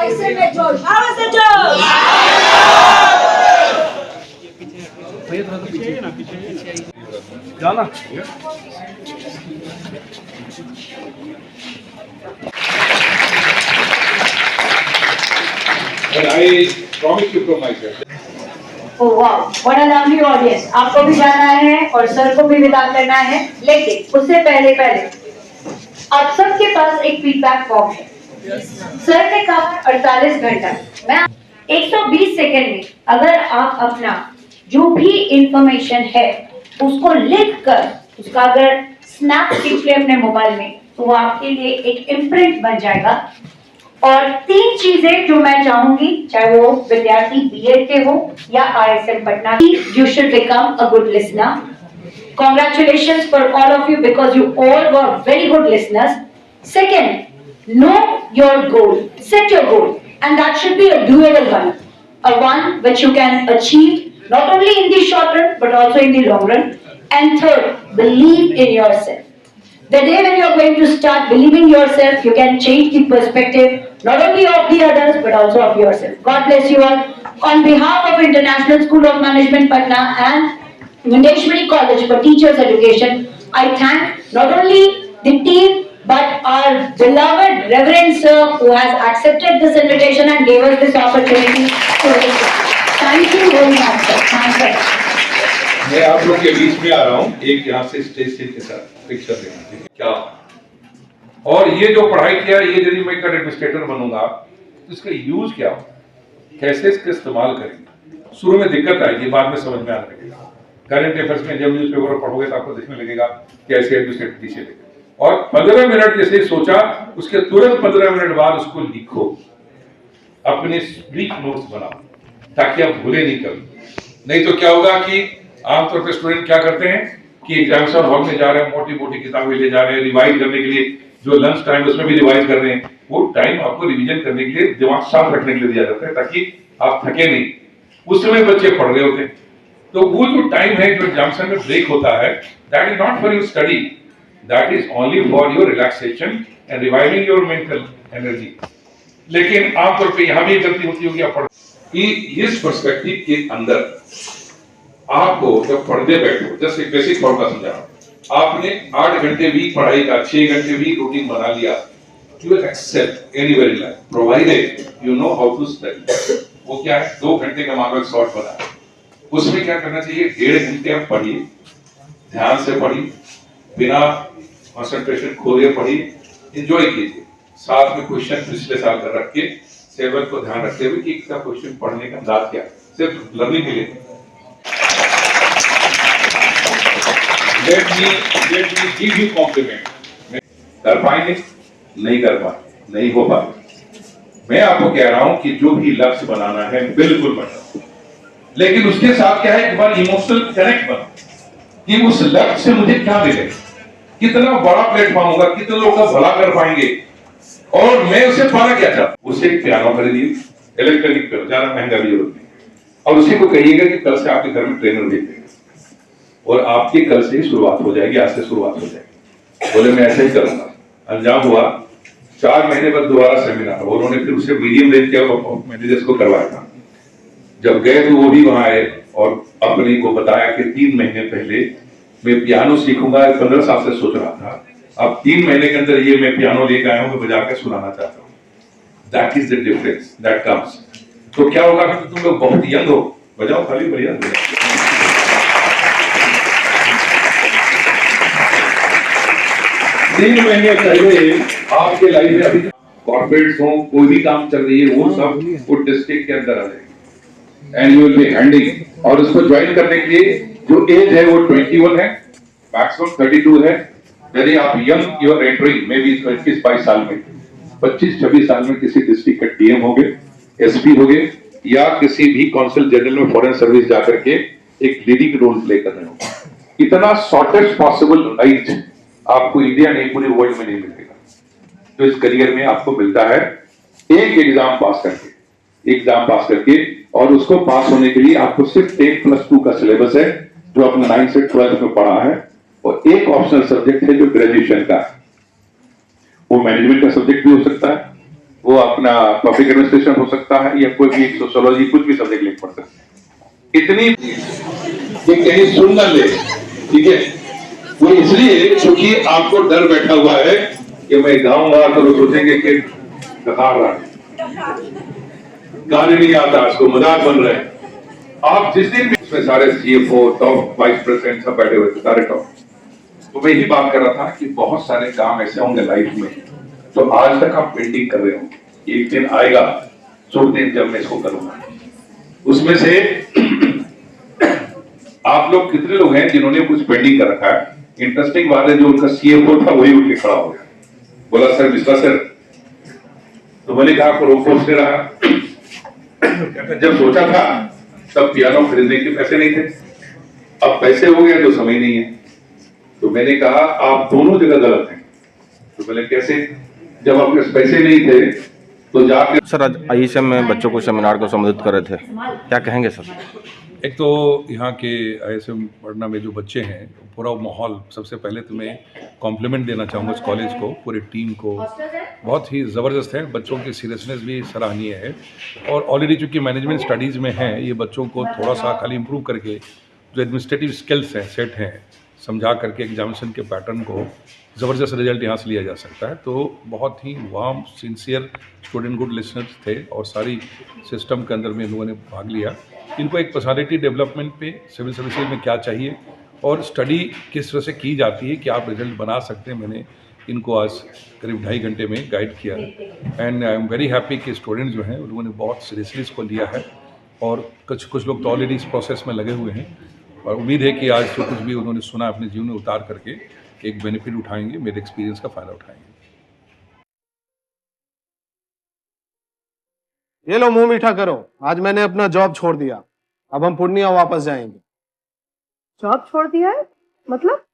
ISM में जोश, आवाज से जोश। जाना But I promise you from myself. Oh wow, what a lovely audience. आपको भी जाना है और सर को भी विदा करना है, लेकिन उससे पहले आप सबके पास एक फीडबैक फॉर्म है। सर ने कहा 48 घंटा, मैं 120 सेकेंड में अगर आप अपना जो भी इंफॉर्मेशन है उसको लिख कर उसका अगर स्नैप खींच ले अपने मोबाइल में तो वो आपके लिए एक इम्प्रिंट बन जाएगा। और 3 चीजें जो मैं चाहूंगी, चाहे वो विद्यार्थी बीएड के हो या आईएसएम पटना की, you should become a good listener. Congratulations for all of you because you all were very good listeners. Second, know your goal. Set your goal, and that should be a doable one, a one which you can achieve not only in the short run but also in the long run. And third, believe in yourself. The day when you are going to start believing yourself, you can change the perspective not only of the others but also of yourself. God bless you all. On behalf of International School of Management Patna and Mundeshwari College for Teachers Education, I thank not only the team but our beloved Reverend Sir who has accepted this invitation and gave us this opportunity to listen. Thank you very much, sir. Thank you. मैं आप लोग के बीच में आ रहा हूँ एक यहाँ से स्टेज सीन के साथ पिक्चर लेना, ठीक है क्या? और ये जो पढ़ाई किया ये यदि मैं कर एडमिनिस्ट्रेटर बनूंगा तो इसका यूज क्या हो, कैसे इसका इस्तेमाल करेंगे? शुरू में दिक्कत आएगी, बाद में समझ में आने लगेगा। करंट अफेयर्स में जब न्यूज़पेपर पढ़ोगे तो आपको देखने लगेगा कैसे एडमिनिस्ट्रेटर पीछे लेंगे। और 15 मिनट जैसे सोचा उसके तुरंत 15 मिनट बाद उसको लिखो, अपने ब्रीफ नोट्स बनाओ ताकि आप भूले नहीं कभी। नहीं तो क्या होगा कि आमतौर पर स्टूडेंट क्या करते हैं कि एग्जामिनेशन हॉल में जा रहे हैं, मोटी मोटी किताबें ले जा रहे हैं रिवाइज करने के लिए, जो लंच टाइम उसमें भी रिवाइज कर रहे हैं। वो टाइम आपको रिवीजन करने के लिए, दिमाग साफ रखने के लिए दिया जाता है ताकि आप थके नहीं। उस समय बच्चे पढ़ रहे होते हैं, तो वो जो टाइम है जो एग्जामिनेशन में ब्रेक होता है, that is not for your study, that is only for your relaxation and reviving your mental energy. लेकिन आमतौर पर यहाँ भी गलती होती होगी आप इस पर्सपेक्टिव के अंदर आपको जब पढ़ते बैठो, जैसे बेसिक फॉर्मूला समझा, आपने 8 घंटे वीक पढ़ाई का 6 घंटे वीक रूटीन बना लिया, you will excel anywhere in life provided you know how to study. वो क्या है, 2 घंटे का मार्क शॉर्ट बना है, उसमें क्या करना चाहिए, 1.5 घंटे आप पढ़िए, ध्यान से पढ़िए, बिना कंसंट्रेशन खोए पढ़िए, एंजॉय कीजिए। साथ में क्वेश्चन पिछले साल का रख के सिलेबस को ध्यान रखते हुए कि इसका क्वेश्चन पढ़ने का अंदाज क्या, सिर्फ लर्निंग के लिए। Let me give you compliment. कर पाएंगे? नहीं कर पाए, नहीं हो पाए। मैं आपको कह रहा हूं कि जो भी लक्ष्य बनाना है बिल्कुल बनाओ, लेकिन उसके साथ क्या है, एक बार इमोशनल कनेक्ट बनाओ कि उस लक्ष्य से मुझे क्या मिलेगा, कितना बड़ा प्लेटफॉर्म होगा, कितने लोगों का भला कर पाएंगे और मैं उसे पाना क्या चाहता हूं। उसे एक पियानो खरीदिए, इलेक्ट्रॉनिक पियानो, ज्यादा महंगा भी जरूरत नहीं, और उसी को कहिएगा कि कल से आपके घर में ट्रेनर भेज देगा और आपकी कल से ही शुरुआत हो जाएगी, आज से शुरुआत हो जाएगी। बोले मैं ऐसा ही करूंगा। अंजाम हुआ 4 महीने बाद दोबारा सेमिनार, और उन्होंने फिर उसे मीडियम रेंज के मैनेजर्स को करवाया था। जब गए तो वो भी वहां आए और अपने को बताया कि 3 महीने पहले मैं पियानो सीखूंगा, 15 साल से सोच रहा था, अब 3 महीने के अंदर ये मैं पियानो लेकर आया हूं, मैं बजा कर सुनाना चाहता हूँ। That is the difference that comes. तो क्या होगा कि तुम लोग बहुत यंग हो, बजाओ खाली बढ़िया। 3 महीने पहले आपके लाइफ में अभी कॉर्पोरेट्स हो, कोई भी काम चल रही है, वो सब वो डिस्ट्रिक्ट के अंदर आ जाएगी and you will be handing. और उसको ज्वाइन करने के लिए जो एज है वो 21 है, मैक्सिमम 32 है। यदि आप young you are entering maybe 25-22 साल में, 25-26 साल में किसी डिस्ट्रिक्ट का डीएम हो गए, एसपी हो गए, या किसी भी काउंसिल जनरल में फॉरेन सर्विस जाकर के एक लीडिंग रोल प्ले कर रहे हो। इतना शॉर्टेस्ट पॉसिबल राइट आपको इंडिया नहीं पूरे वर्ल्ड में नहीं मिलेगा। तो इस करियर में आपको मिलता है एक एग्जाम पास करके, और उसको पास होने के लिए आपको सिर्फ 10+2 का सिलेबस है जो अपना 9 से 12 में पढ़ा है, और एक ऑप्शनल सब्जेक्ट है जो ग्रेजुएशन का है। वो मैनेजमेंट का सब्जेक्ट भी हो सकता है, वो अपना पब्लिक एडमिनिस्ट्रेशन हो सकता है या कोई भी सोशियोलॉजी कुछ भी सब्जेक्ट लिख पढ़ सकते हैं। इतनी कि कहीं सुन न ले, ठीक है, वो इसलिए क्योंकि आपको डर बैठा हुआ है कि मैं गाऊंगा तो लोग सोचेंगे कि डकार रहा है, गाने नहीं आता, इसको मजाक बन रहे हैं। आप जिस दिन भी इसमें सारे CFO टॉप वाइस प्रेसिडेंट सब बैठे हुए थे, सारे टॉप, तो मैं यही बात कर रहा था कि बहुत सारे काम ऐसे होंगे लाइफ में तो आज तक आप पेंडिंग कर रहे हो, एक दिन आएगा शुभ दिन जब मैं इसको करूंगा। उसमें से आप लोग कितने लोग हैं जिन्होंने कुछ पेंडिंग कर रखा है? इंटरेस्टिंग बात है, जो उनका CFO था वही उठ के खड़ा हो गया, बोला सर मिश्रा सर, तो मैंने कहा आपको रोक टोक से रहा। कहता जब सोचा था तब पियानो खरीदने के पैसे नहीं थे, अब पैसे हो गए तो समय नहीं है। तो मैंने कहा आप दोनों जगह गलत हैं। तो बोले कैसे? जब आपके पास पैसे नहीं थे तो जाके सर आज ISM में बच्चों को सेमिनार को संबोधित कर रहे थे, क्या कहेंगे सर? एक तो यहाँ के ISM पढ़ना में जो बच्चे हैं, पूरा माहौल, सबसे पहले तो मैं कॉम्प्लीमेंट देना चाहूँगा इस कॉलेज को, पूरी टीम को, बहुत ही ज़बरदस्त है। बच्चों की सीरियसनेस भी सराहनीय है और ऑलरेडी चूँकि मैनेजमेंट स्टडीज़ में है, ये बच्चों को थोड़ा सा खाली इम्प्रूव करके जो एडमिनिस्ट्रेटिव स्किल्स हैं, सेट हैं, समझा करके एग्जामिनेशन के पैटर्न को ज़बरदस्त रिजल्ट यहाँ से लिया जा सकता है। तो बहुत ही warm sincere student, good listeners थे और सारी सिस्टम के अंदर में इन लोगों ने भाग लिया। इनको एक पर्सनालिटी डेवलपमेंट पे सिविल सर्विसेज में क्या चाहिए और स्टडी किस तरह से की जाती है कि आप रिजल्ट बना सकते हैं, मैंने इनको आज करीब 2.5 घंटे में गाइड किया। And I am very happy कि स्टूडेंट्स जो हैं उन लोगों ने बहुत सीरियसली इसको लिया है और कुछ लोग तो ऑलरेडी इस प्रोसेस में लगे हुए हैं और उम्मीद है कि आज जो कुछ भी उन्होंने सुना अपने जीवन में उतार करके एक बेनिफिट उठाएंगे, मेरे एक्सपीरियंस का फ़ायदा उठाएंगे। ये लो मुंह मीठा करो, आज मैंने अपना जॉब छोड़ दिया, अब हम पूर्णिया वापस जाएंगे। जॉब छोड़ दिया है? मतलब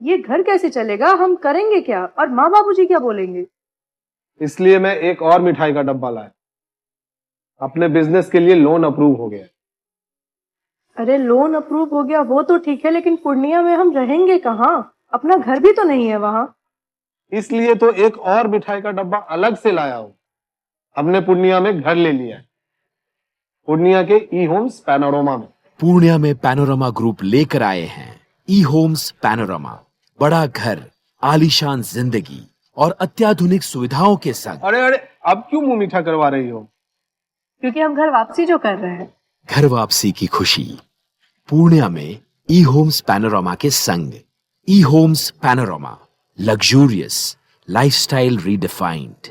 ये घर कैसे चलेगा? हम करेंगे क्या? और माँ बाबूजी क्या बोलेंगे? इसलिए मैं एक और मिठाई का डब्बा लाया, अपने बिजनेस के लिए लोन अप्रूव हो गया। अरे लोन अप्रूव हो गया वो तो ठीक है, लेकिन पूर्णिया में हम रहेंगे कहाँ? अपना घर भी तो नहीं है वहाँ। इसलिए तो एक और मिठाई का डब्बा अलग से लाया हूँ। हमने पूर्णिया में घर ले लिया है, पूर्णिया के E-Homes पैनोरमा में। पूर्णिया में पैनोरमा ग्रुप लेकर आए हैं E-Homes पैनोरमा, बड़ा घर, आलीशान जिंदगी और अत्याधुनिक सुविधाओं के संग। अरे अब क्यों मुंह मीठा करवा रही हो? क्योंकि हम घर वापसी जो कर रहे हैं। घर वापसी की खुशी पूर्णिया में E-Homes पैनोरमा के संग। E-Homes panorama, luxurious lifestyle redefined.